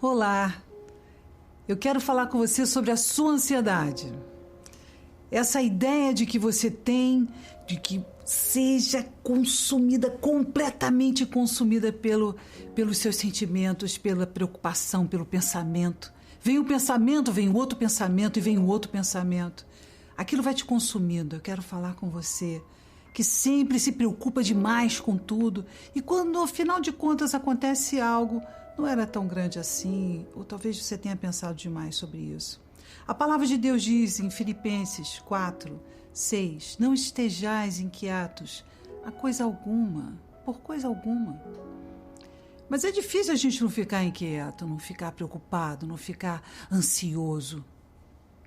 Olá, eu quero falar com você sobre a sua ansiedade. Essa ideia de que você tem, de que seja consumida, completamente consumida pelos seus sentimentos, pela preocupação, pelo pensamento. Vem um pensamento, vem outro pensamento e vem um outro pensamento. Aquilo vai te consumindo. Eu quero falar com você que sempre se preocupa demais com tudo e quando, afinal de contas, acontece algo, não era tão grande assim, ou talvez você tenha pensado demais sobre isso. A palavra de Deus diz em Filipenses 4:6, não estejais inquietos a coisa alguma, por coisa alguma. Mas é difícil a gente não ficar inquieto, não ficar preocupado, não ficar ansioso.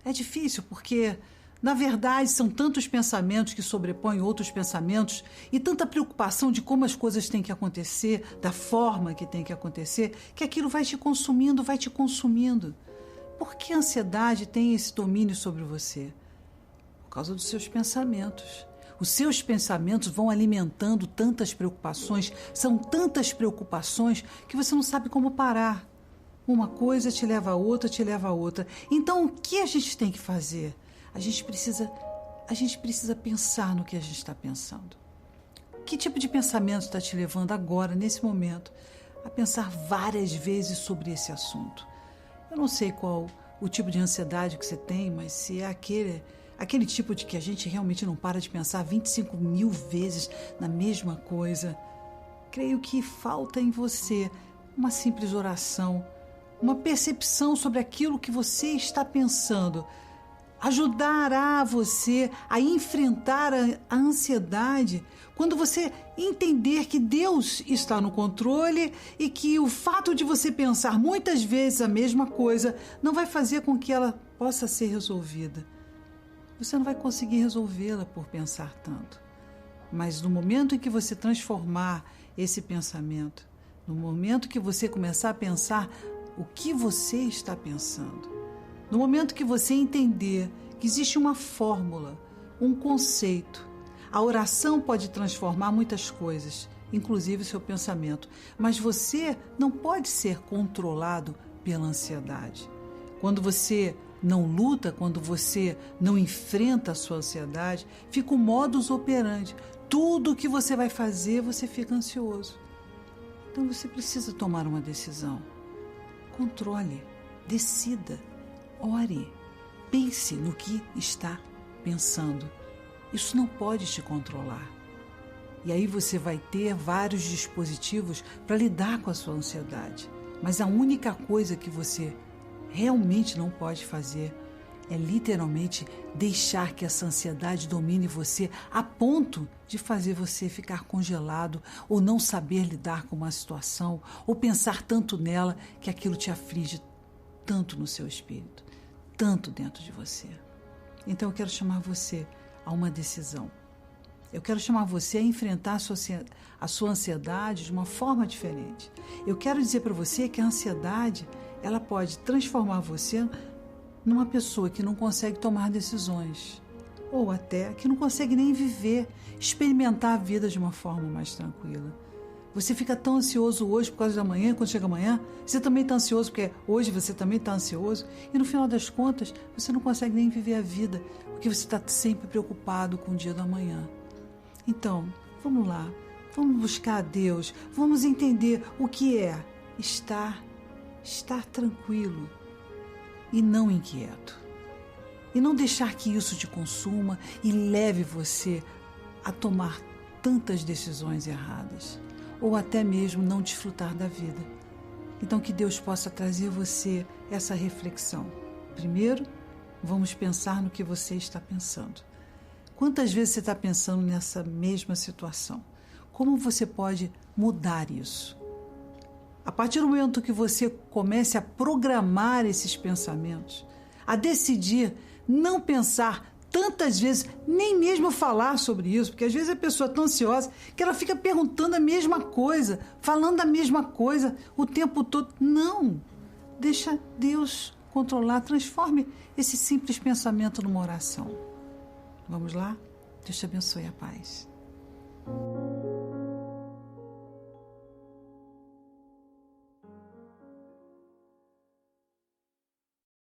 É difícil porque, na verdade, são tantos pensamentos que sobrepõem outros pensamentos e tanta preocupação de como as coisas têm que acontecer, da forma que tem que acontecer, que aquilo vai te consumindo, vai te consumindo. Por que a ansiedade tem esse domínio sobre você? Por causa dos seus pensamentos. Os seus pensamentos vão alimentando tantas preocupações, são tantas preocupações que você não sabe como parar. Uma coisa te leva a outra, te leva a outra. Então, o que a gente tem que fazer? A gente precisa pensar no que a gente está pensando. Que tipo de pensamento está te levando agora, nesse momento, a pensar várias vezes sobre esse assunto? Eu não sei qual o tipo de ansiedade que você tem, mas se é aquele tipo de que a gente realmente não para de pensar 25.000 vezes na mesma coisa, creio que falta em você uma simples oração, uma percepção sobre aquilo que você está pensando. Ajudará você a enfrentar a ansiedade quando você entender que Deus está no controle e que o fato de você pensar muitas vezes a mesma coisa não vai fazer com que ela possa ser resolvida. Você não vai conseguir resolvê-la por pensar tanto. Mas no momento em que você transformar esse pensamento, no momento que você começar a pensar o que você está pensando, no momento que você entender que existe uma fórmula, um conceito, a oração pode transformar muitas coisas, inclusive o seu pensamento, mas você não pode ser controlado pela ansiedade. Quando você não luta, quando você não enfrenta a sua ansiedade, fica um modus operandi. Tudo que você vai fazer, você fica ansioso. Então você precisa tomar uma decisão. Controle, decida. Ore, pense no que está pensando. Isso não pode te controlar. E aí você vai ter vários dispositivos para lidar com a sua ansiedade. Mas a única coisa que você realmente não pode fazer é literalmente deixar que essa ansiedade domine você a ponto de fazer você ficar congelado ou não saber lidar com uma situação ou pensar tanto nela que aquilo te aflige tanto no seu espírito, tanto dentro de você. Então eu quero chamar você a uma decisão. Eu quero chamar você a enfrentar a sua ansiedade de uma forma diferente. Eu quero dizer para você que a ansiedade, ela pode transformar você numa pessoa que não consegue tomar decisões, ou até que não consegue nem viver, experimentar a vida de uma forma mais tranquila. Você fica tão ansioso hoje por causa da manhã, quando chega amanhã, você também está ansioso porque hoje você também está ansioso e no final das contas você não consegue nem viver a vida porque você está sempre preocupado com o dia da manhã. Então, vamos lá, vamos buscar a Deus, vamos entender o que é estar tranquilo e não inquieto. E não deixar que isso te consuma e leve você a tomar tantas decisões erradas. Ou até mesmo não desfrutar da vida. Então que Deus possa trazer a você essa reflexão. Primeiro, vamos pensar no que você está pensando. Quantas vezes você está pensando nessa mesma situação? Como você pode mudar isso? A partir do momento que você comece a programar esses pensamentos, a decidir não pensar tantas vezes, nem mesmo falar sobre isso, porque às vezes a pessoa é tão ansiosa que ela fica perguntando a mesma coisa, falando a mesma coisa o tempo todo. Não! Deixa Deus controlar, transforme esse simples pensamento numa oração. Vamos lá? Deus te abençoe, a paz.